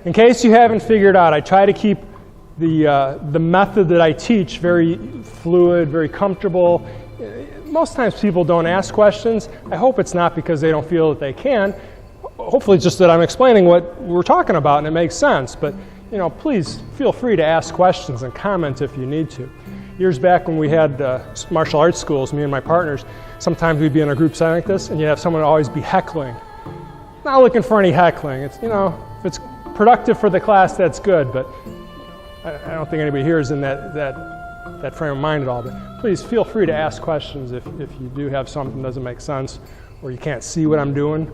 in case you haven't figured out, I try to keep the method that I teach very fluid, very comfortable. Most times people don't ask questions. I hope it's not because they don't feel that they can. Hopefully it's just that I'm explaining what we're talking about and it makes sense. But please feel free to ask questions and comment if you need to. Years back when we had martial arts schools, me and my partners, sometimes we'd be in a group setting like this and you'd have someone always be heckling. Not looking for any heckling. It's, if it's productive for the class, that's good, but I don't think anybody here is in that frame of mind at all. But please feel free to ask questions if you do have something that doesn't make sense or you can't see what I'm doing.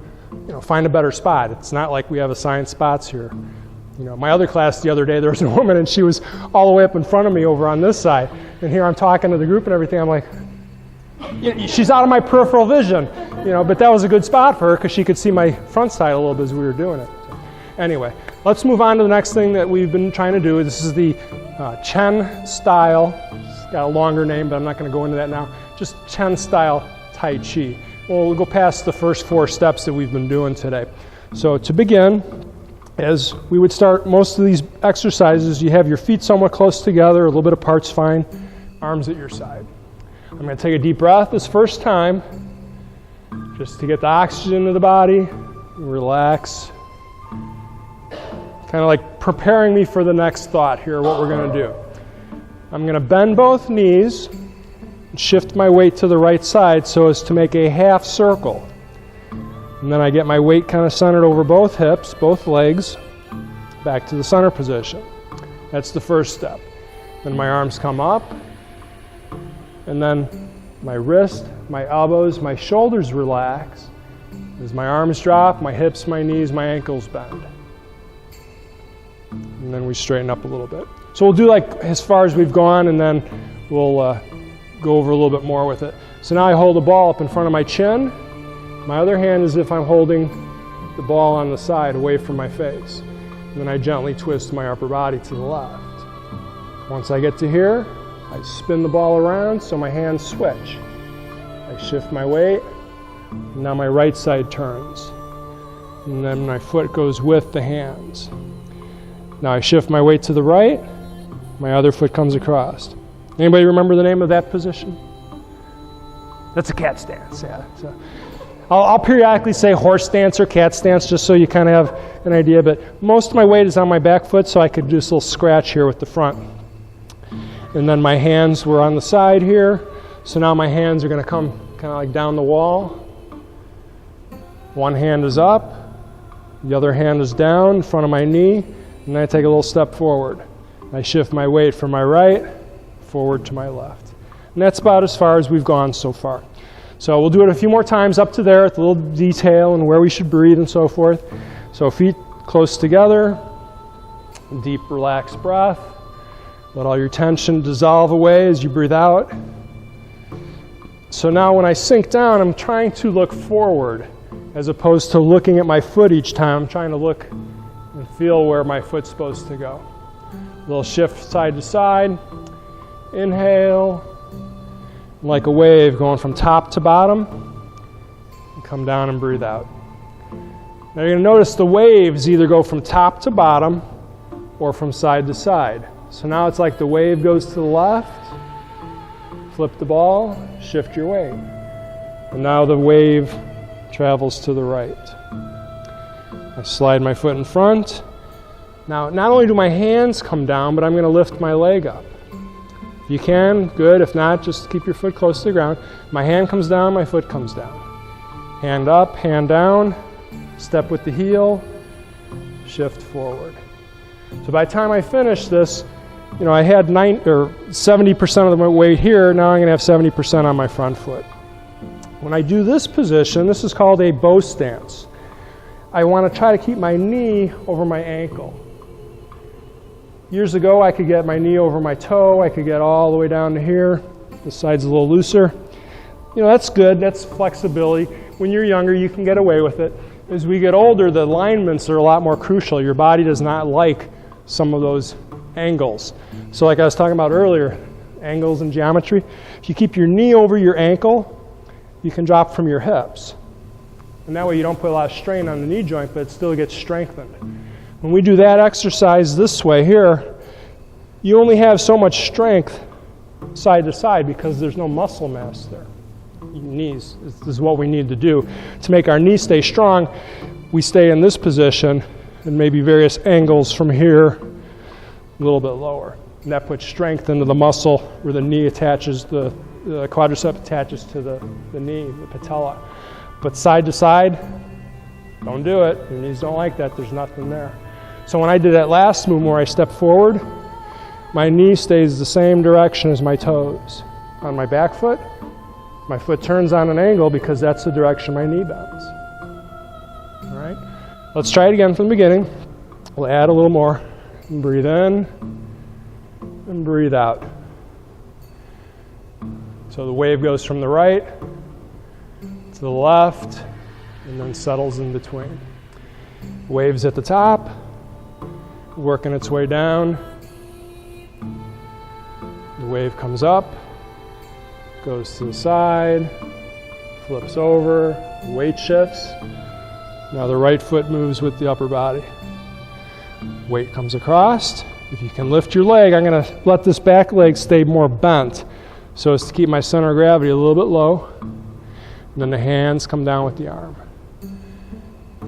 Find a better spot. It's not like we have assigned spots here. My other class the other day, there was a woman and she was all the way up in front of me over on this side. And here I'm talking to the group and everything. I'm like, she's out of my peripheral vision, but that was a good spot for her because she could see my front side a little bit as we were doing it. So, anyway, let's move on to the next thing that we've been trying to do. This is the Chen Style. It's got a longer name, but I'm not going to go into that now. Just Chen Style Tai Chi. We'll go past the first 4 steps that we've been doing today. So to begin, as we would start most of these exercises, you have your feet somewhat close together, a little bit apart's fine, arms at your side. I'm going to take a deep breath this first time, just to get the oxygen into the body, relax. Kind of like preparing me for the next thought here, what we're going to do. I'm going to bend both knees, and shift my weight to the right side so as to make a half circle. And then I get my weight kind of centered over both hips, both legs, back to the center position. That's the first step. Then my arms come up, and then my wrist, my elbows, my shoulders relax. As my arms drop, my hips, my knees, my ankles bend. And then we straighten up a little bit. So we'll do like as far as we've gone, and then we'll go over a little bit more with it. So now I hold the ball up in front of my chin. My other hand is as if I'm holding the ball on the side away from my face. And then I gently twist my upper body to the left. Once I get to here, I spin the ball around so my hands switch. I shift my weight, and now my right side turns. And then my foot goes with the hands. Now I shift my weight to the right, my other foot comes across. Anybody remember the name of that position? That's a cat stance, yeah. So I'll periodically say horse stance or cat stance just so you kind of have an idea, but most of my weight is on my back foot, so I could do this little scratch here with the front. And then my hands were on the side here, so now my hands are going to come kind of like down the wall. One hand is up, the other hand is down in front of my knee, and then I take a little step forward. I shift my weight from my right forward to my left. And that's about as far as we've gone so far. So we'll do it a few more times up to there with a little detail and where we should breathe and so forth. So feet close together, deep relaxed breath. Let all your tension dissolve away as you breathe out. So now when I sink down, I'm trying to look forward as opposed to looking at my foot each time. I'm trying to look and feel where my foot's supposed to go. A little shift side to side. Inhale. Like a wave going from top to bottom, and come down and breathe out. Now you're going to notice the waves either go from top to bottom or from side to side. So now it's like the wave goes to the left, flip the ball, shift your weight. And now the wave travels to the right. I slide my foot in front. Now not only do my hands come down, but I'm going to lift my leg up. If you can, good. If not, just keep your foot close to the ground. My hand comes down, my foot comes down. Hand up, hand down, step with the heel, shift forward. So by the time I finish this, I had 70% of my weight here. Now I'm going to have 70% on my front foot. When I do this position, this is called a bow stance. I want to try to keep my knee over my ankle. Years ago, I could get my knee over my toe. I could get all the way down to here. This side's a little looser. That's good. That's flexibility. When you're younger, you can get away with it. As we get older, the alignments are a lot more crucial. Your body does not like some of those angles. So like I was talking about earlier, angles and geometry. If you keep your knee over your ankle, you can drop from your hips. And that way you don't put a lot of strain on the knee joint, but it still gets strengthened. When we do that exercise this way here, you only have so much strength side to side because there's no muscle mass there. Your knees, this is what we need to do. To make our knees stay strong, we stay in this position and maybe various angles from here, a little bit lower. And that puts strength into the muscle where the knee attaches, the quadricep attaches to the knee, the patella. But side to side, don't do it. Your knees don't like that. There's nothing there. So when I did that last move where I step forward, my knee stays the same direction as my toes. On my back foot, my foot turns on an angle because that's the direction my knee bends. All right? Let's try it again from the beginning. We'll add a little more. And breathe in and breathe out. So the wave goes from the right to the left and then settles in between. Waves at the top, working its way down. The wave comes up, goes to the side, flips over, weight shifts. Now the right foot moves with the upper body. Weight comes across. If you can lift your leg, I'm going to let this back leg stay more bent so as to keep my center of gravity a little bit low. And then the hands come down with the arm.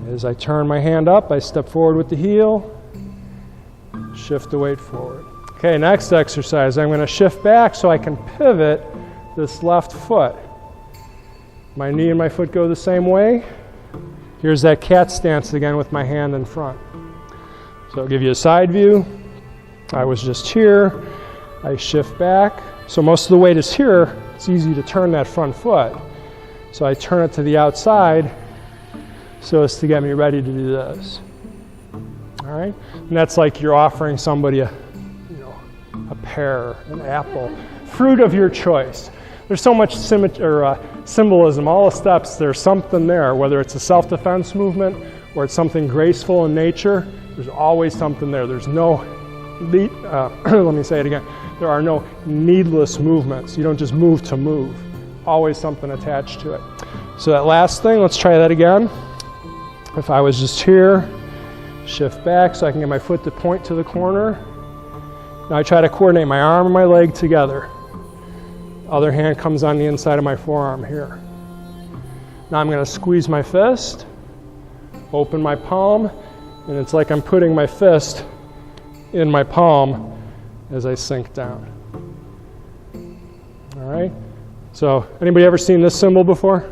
As I turn my hand up, I step forward with the heel, shift the weight forward. Okay, next exercise, I'm going to shift back so I can pivot this left foot. My knee and my foot go the same way. Here's that cat stance again with my hand in front. So I'll give you a side view. I was just here. I shift back. So most of the weight is here. It's easy to turn that front foot. So I turn it to the outside so as to get me ready to do this. All right? And that's like you're offering somebody a pear, an apple, fruit of your choice. There's so much symbolism. All the steps, there's something there, whether it's a self-defense movement or it's something graceful in nature. There's always something there. There's no, let me say it again. There are no needless movements. You don't just move to move. Always something attached to it. So that last thing, let's try that again. If I was just here, shift back so I can get my foot to point to the corner. Now I try to coordinate my arm and my leg together. Other hand comes on the inside of my forearm here. Now I'm going to squeeze my fist, open my palm, and it's like I'm putting my fist in my palm as I sink down. All right? So, anybody ever seen this symbol before?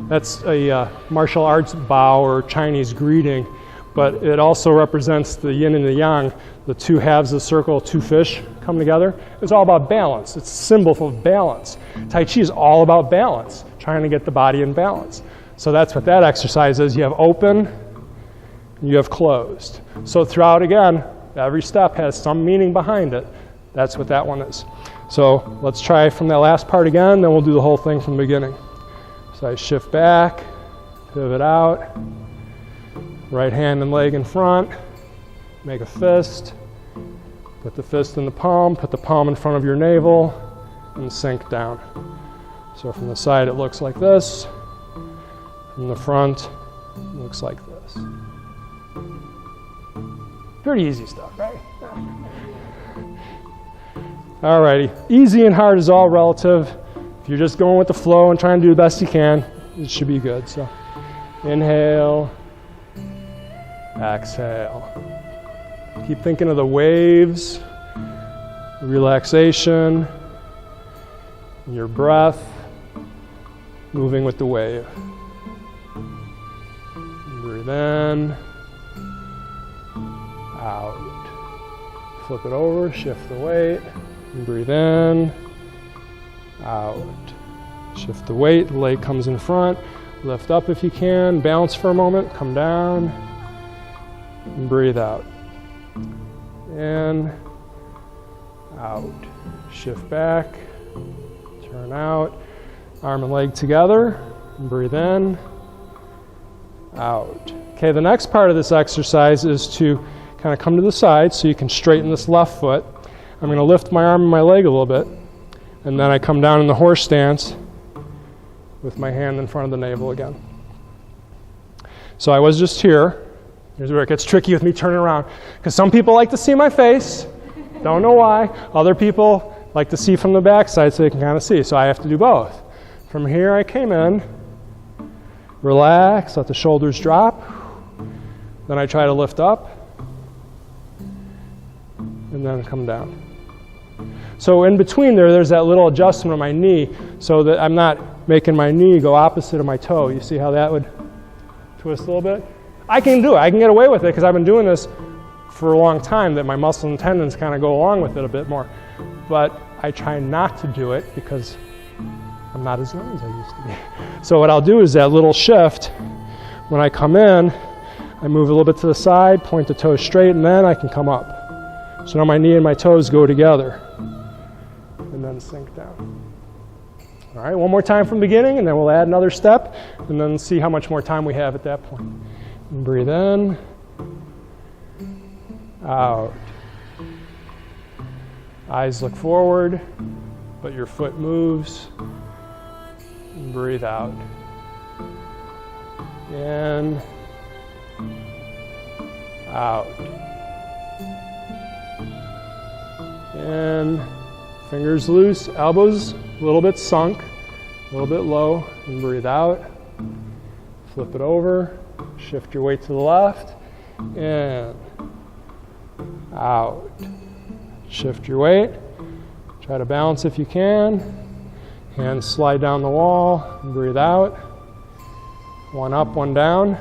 That's a martial arts bow or Chinese greeting, but it also represents the yin and the yang, the two halves of the circle, two fish come together. It's all about balance. It's a symbol of balance. Tai Chi is all about balance, trying to get the body in balance. So that's what that exercise is. You have open, you have closed. So throughout, again, every step has some meaning behind it. That's what that one is. So let's try from that last part again, then we'll do the whole thing from the beginning. So I shift back, pivot out, right hand and leg in front, make a fist, put the fist in the palm, put the palm in front of your navel, and sink down. So from the side it looks like this, from the front it looks like this. Pretty easy stuff, right? Alrighty, easy and hard is all relative. If you're just going with the flow and trying to do the best you can, it should be good. So inhale, exhale. Keep thinking of the waves, relaxation, your breath, moving with the wave. Breathe in, out. Flip it over, shift the weight. Breathe in, out. Shift the weight, the leg comes in front. Lift up if you can, balance for a moment, come down, and breathe out. In, out. Shift back, turn out, arm and leg together, and breathe in, out. Okay, the next part of this exercise is to kind of come to the side so you can straighten this left foot. I'm going to lift my arm and my leg a little bit, and then I come down in the horse stance with my hand in front of the navel again. So I was just here. Here's where it gets tricky with me turning around. Because some people like to see my face. Don't know why. Other people like to see from the backside so they can kind of see. So I have to do both. From here I came in. Relax, let the shoulders drop. Then I try to lift up. And then come down. So in between there's that little adjustment of my knee so that I'm not making my knee go opposite of my toe. You see how that would twist a little bit? I can do it. I can get away with it because I've been doing this for a long time, that my muscles and tendons kind of go along with it a bit more. But I try not to do it because I'm not as young as I used to be. So what I'll do is that little shift. When I come in, I move a little bit to the side, point the toes straight, and then I can come up. So now my knee and my toes go together. And then sink down. All right, one more time from the beginning, and then we'll add another step, and then see how much more time we have at that point. And breathe in, out. Eyes look forward, but your foot moves. And breathe out. In, out. In. Fingers loose, elbows a little bit sunk, a little bit low, and breathe out. Flip it over, shift your weight to the left, in, out. Shift your weight, try to balance if you can. Hands slide down the wall, and breathe out. One up, one down,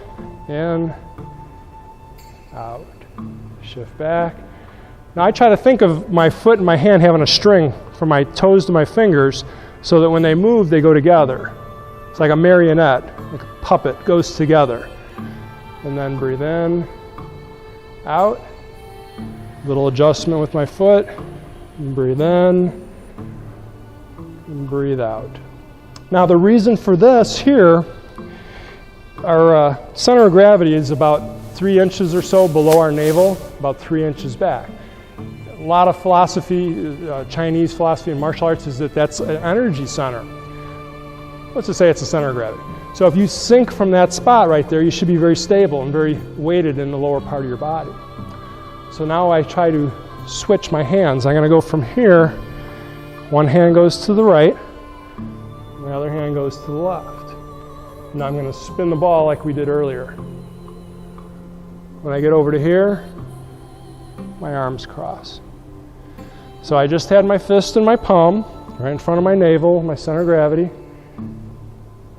in, out. Shift back. Now I try to think of my foot and my hand having a string from my toes to my fingers so that when they move, they go together. It's like a marionette, like a puppet, goes together. And then breathe in, out. Little adjustment with my foot. And breathe in, and breathe out. Now the reason for this here, our center of gravity is about 3 inches or so below our navel, about 3 inches back. A lot of philosophy, Chinese philosophy and martial arts, is that that's an energy center. Let's just say it's a center of gravity. So if you sink from that spot right there, you should be very stable and very weighted in the lower part of your body. So now I try to switch my hands. I'm going to go from here. One hand goes to the right, my other hand goes to the left. Now I'm going to spin the ball like we did earlier. When I get over to here, my arms cross. So I just had my fist in my palm, right in front of my navel, my center of gravity.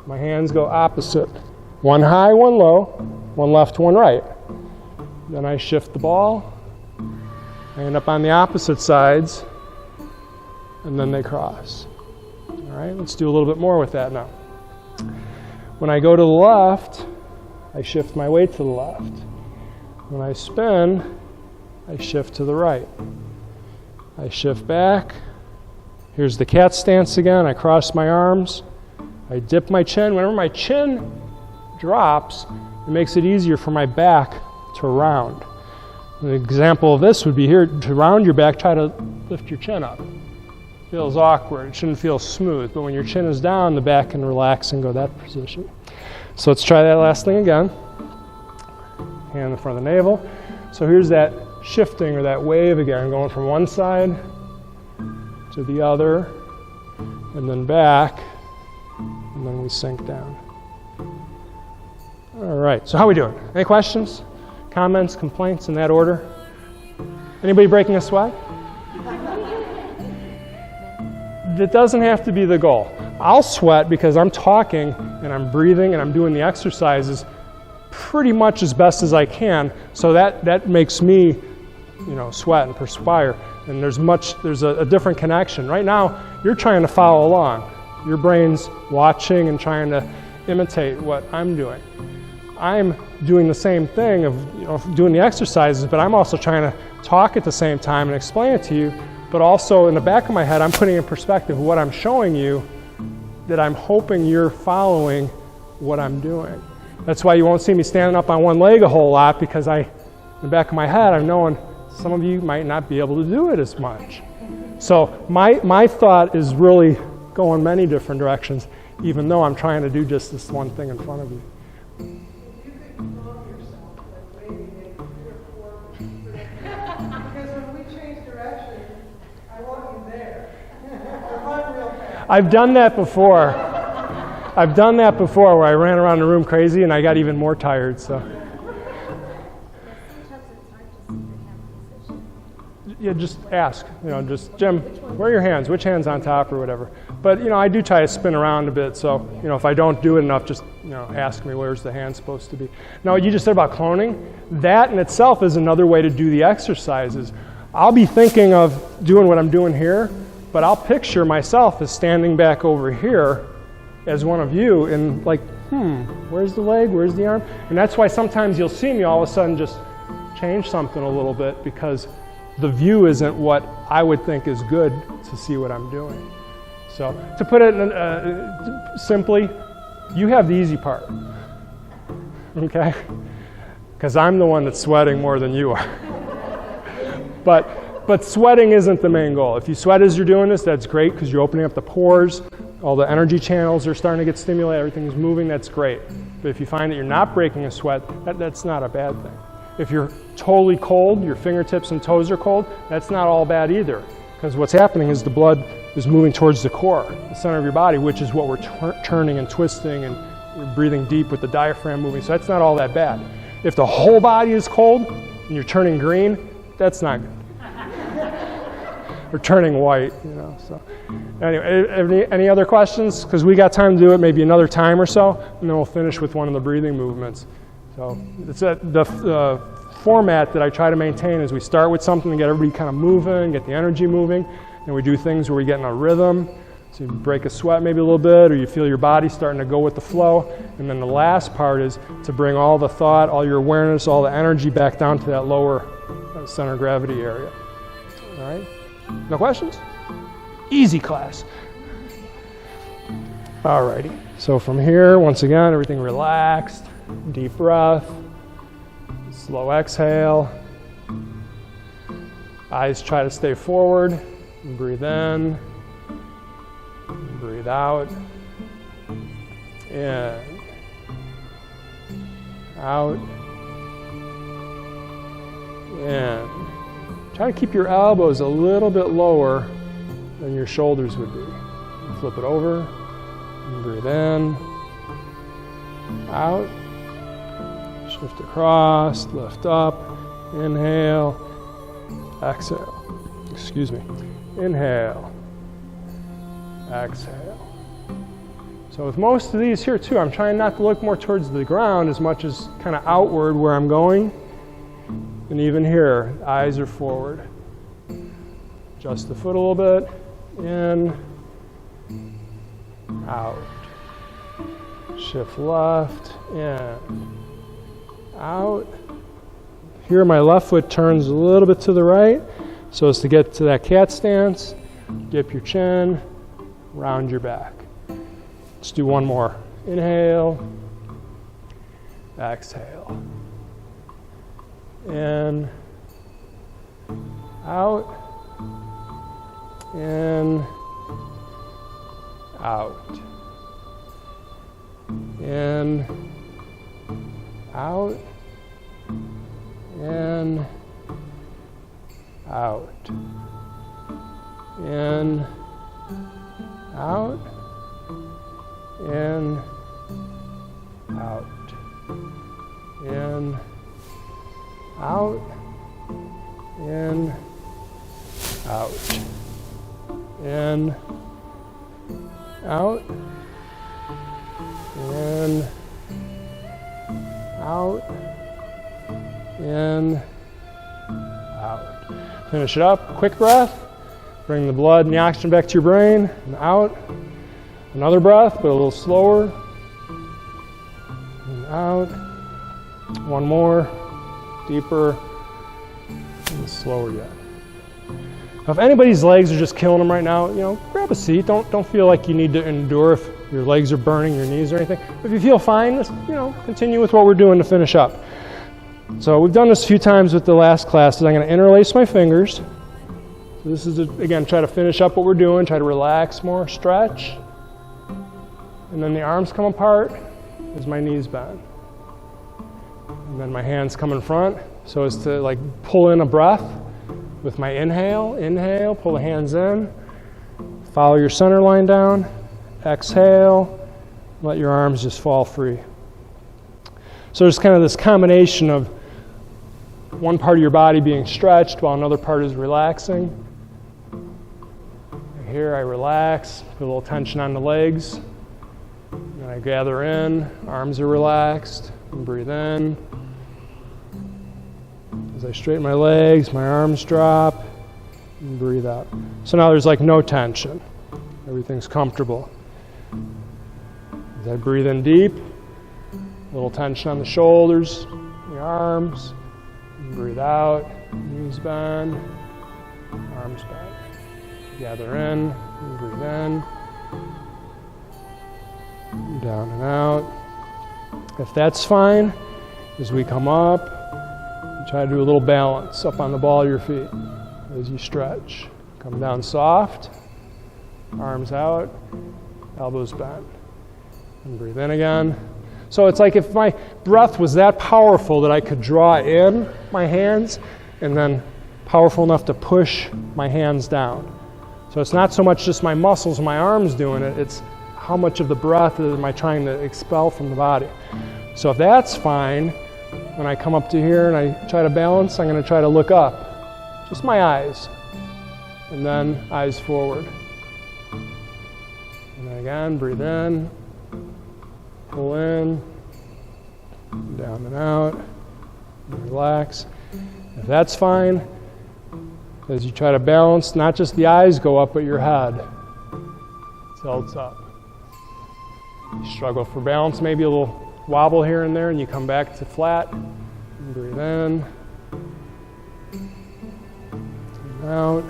My hands go opposite. One high, one low, one left, one right. Then I shift the ball. I end up on the opposite sides, and then they cross. All right, let's do a little bit more with that now. When I go to the left, I shift my weight to the left. When I spin, I shift to the right. I shift back. Here's the cat stance again. I cross my arms. I dip my chin. Whenever my chin drops, it makes it easier for my back to round. An example of this would be here. To round your back, try to lift your chin up. Feels awkward. It shouldn't feel smooth. But when your chin is down, the back can relax and go that position. So let's try that last thing again. Hand in front of the navel. So here's that shifting or that wave again, going from one side to the other, and then back, and then we sink down. All right, so how are we doing? Any questions, comments, complaints in that order? Anybody breaking a sweat? That doesn't have to be the goal. I'll sweat because I'm talking and I'm breathing and I'm doing the exercises pretty much as best as I can, so that makes me, sweat and perspire, and there's a different connection. Right now, you're trying to follow along. Your brain's watching and trying to imitate what I'm doing. I'm doing the same thing of doing the exercises, but I'm also trying to talk at the same time and explain it to you, but also in the back of my head, I'm putting in perspective what I'm showing you, that I'm hoping you're following what I'm doing. That's why you won't see me standing up on one leg a whole lot, because in the back of my head, I'm knowing some of you might not be able to do it as much. So my thought is really going many different directions, even though I'm trying to do just this one thing in front of you. You could clone yourself, like waving I've done that before. I've done that before where I ran around the room crazy and I got even more tired, so. Yeah, just ask, just, Jim, where are your hands? Which hand's on top or whatever. But, I do try to spin around a bit, so, if I don't do it enough, just, ask me where's the hand supposed to be. Now, what you just said about cloning, that in itself is another way to do the exercises. I'll be thinking of doing what I'm doing here, but I'll picture myself as standing back over here as one of you and like, where's the leg, where's the arm? And that's why sometimes you'll see me all of a sudden just change something a little bit because the view isn't what I would think is good to see what I'm doing. So to put it simply, you have the easy part, okay? Because I'm the one that's sweating more than you are. But sweating isn't the main goal. If you sweat as you're doing this, that's great because you're opening up the pores, all the energy channels are starting to get stimulated, everything's moving, that's great. But if you find that you're not breaking a sweat, that's not a bad thing. If you're totally cold, your fingertips and toes are cold, that's not all bad either. Because what's happening is the blood is moving towards the core, the center of your body, which is what we're turning and twisting and we're breathing deep with the diaphragm moving. So that's not all that bad. If the whole body is cold and you're turning green, that's not good. Or turning white, so. Anyway, any other questions? Because we got time to do it maybe another time or so, and then we'll finish with one of the breathing movements. So it's the format that I try to maintain is we start with something to get everybody kind of moving, get the energy moving, and we do things where we get in a rhythm. So you break a sweat maybe a little bit, or you feel your body starting to go with the flow. And then the last part is to bring all the thought, all your awareness, all the energy back down to that lower center of gravity area. All right? No questions? Easy class. All righty. So from here, once again, everything relaxed. Deep breath. Slow exhale. Eyes try to stay forward. Breathe in. Breathe out. In. Out. In. Try to keep your elbows a little bit lower than your shoulders would be. Flip it over. Breathe in. Out. Shift across. Lift up. Inhale. Exhale. Excuse me. Inhale. Exhale. So with most of these here too, I'm trying not to look more towards the ground as much as kind of outward where I'm going. And even here, eyes are forward. Adjust the foot a little bit. In. Out. Shift left. In. Out. Here my left foot turns a little bit to the right so as to get to that cat stance. Dip your chin. Round your back. Let's do one more. Inhale. Exhale. In. Out. In. Out. In. Out. In. Out. In. Out. In. Out. In. Out. In. Out. In. Out. In. Out. In. Out. Finish it up. Quick breath. Bring the blood and the oxygen back to your brain. And out. Another breath, but a little slower. And out. One more. Deeper. And slower yet. Now, if anybody's legs are just killing them right now, grab a seat. Don't feel like you need to endure if your legs are burning, your knees or anything. If you feel fine, just, continue with what we're doing to finish up. So we've done this a few times with the last classes. I'm going to interlace my fingers. So this is, again, try to finish up what we're doing. Try to relax more, stretch. And then the arms come apart as my knees bend. And then my hands come in front so as to pull in a breath with my inhale. Inhale, pull the hands in. Follow your center line down. Exhale. Let your arms just fall free. So there's kind of this combination of one part of your body being stretched while another part is relaxing. Here I relax, put a little tension on the legs. And I gather in, arms are relaxed, and breathe in. As I straighten my legs, my arms drop, and breathe out. So now there's like no tension. Everything's comfortable. As I breathe in deep, a little tension on the shoulders, the arms, and breathe out, knees bend, arms bend. Gather in, and breathe in, down and out. If that's fine, as we come up, try to do a little balance up on the ball of your feet as you stretch. Come down soft, arms out, elbows bent. And breathe in again. So it's like if my breath was that powerful that I could draw in my hands and then powerful enough to push my hands down. So it's not so much just my muscles, my arms doing it, it's how much of the breath am I trying to expel from the body. So if that's fine, when I come up to here and I try to balance, I'm going to try to look up. Just my eyes. And then eyes forward. And then again, breathe in. Pull in. Down and out. And relax. If that's fine, as you try to balance, not just the eyes go up, but your head tilts up. You struggle for balance, maybe a little wobble here and there, and you come back to flat. And breathe in. And out.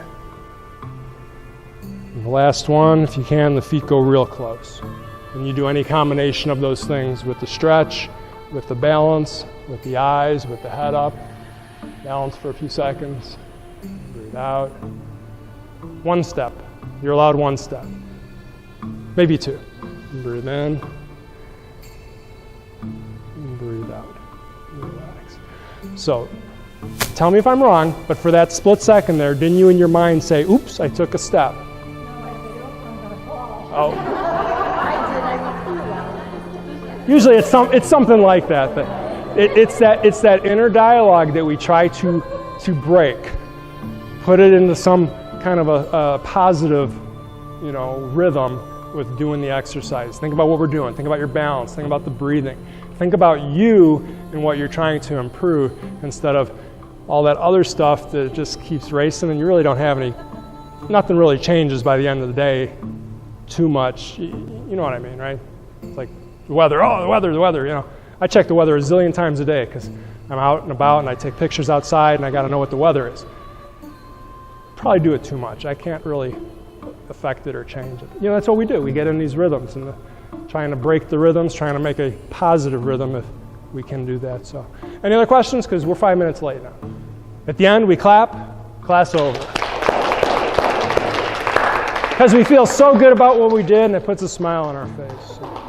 And the last one, if you can, the feet go real close. And you do any combination of those things with the stretch, with the balance, with the eyes, with the head up. Balance for a few seconds. Breathe out. One step. You're allowed one step. Maybe two. And breathe in. And breathe out. And relax. So, tell me if I'm wrong, but for that split second there, didn't you in your mind say, oops, I took a step? No, I said, oh, I'm going to fall. Oh. I did. Usually it's something like that. But it's that inner dialogue that we try to break. Put it into some kind of a positive, rhythm with doing the exercise. Think about what we're doing. Think about your balance. Think about the breathing. Think about you and what you're trying to improve instead of all that other stuff that just keeps racing and you really don't have nothing really changes by the end of the day too much. You know what I mean, right? It's like the weather, the weather, I check the weather a zillion times a day because I'm out and about and I take pictures outside and I got to know what the weather is. Probably do it too much. I can't really affect it or change it. That's what we do. We get in these rhythms and trying to break the rhythms, trying to make a positive rhythm if we can do that. So, any other questions? Because we're 5 minutes late now. At the end, we clap. Class over. Because we feel so good about what we did and it puts a smile on our face. So.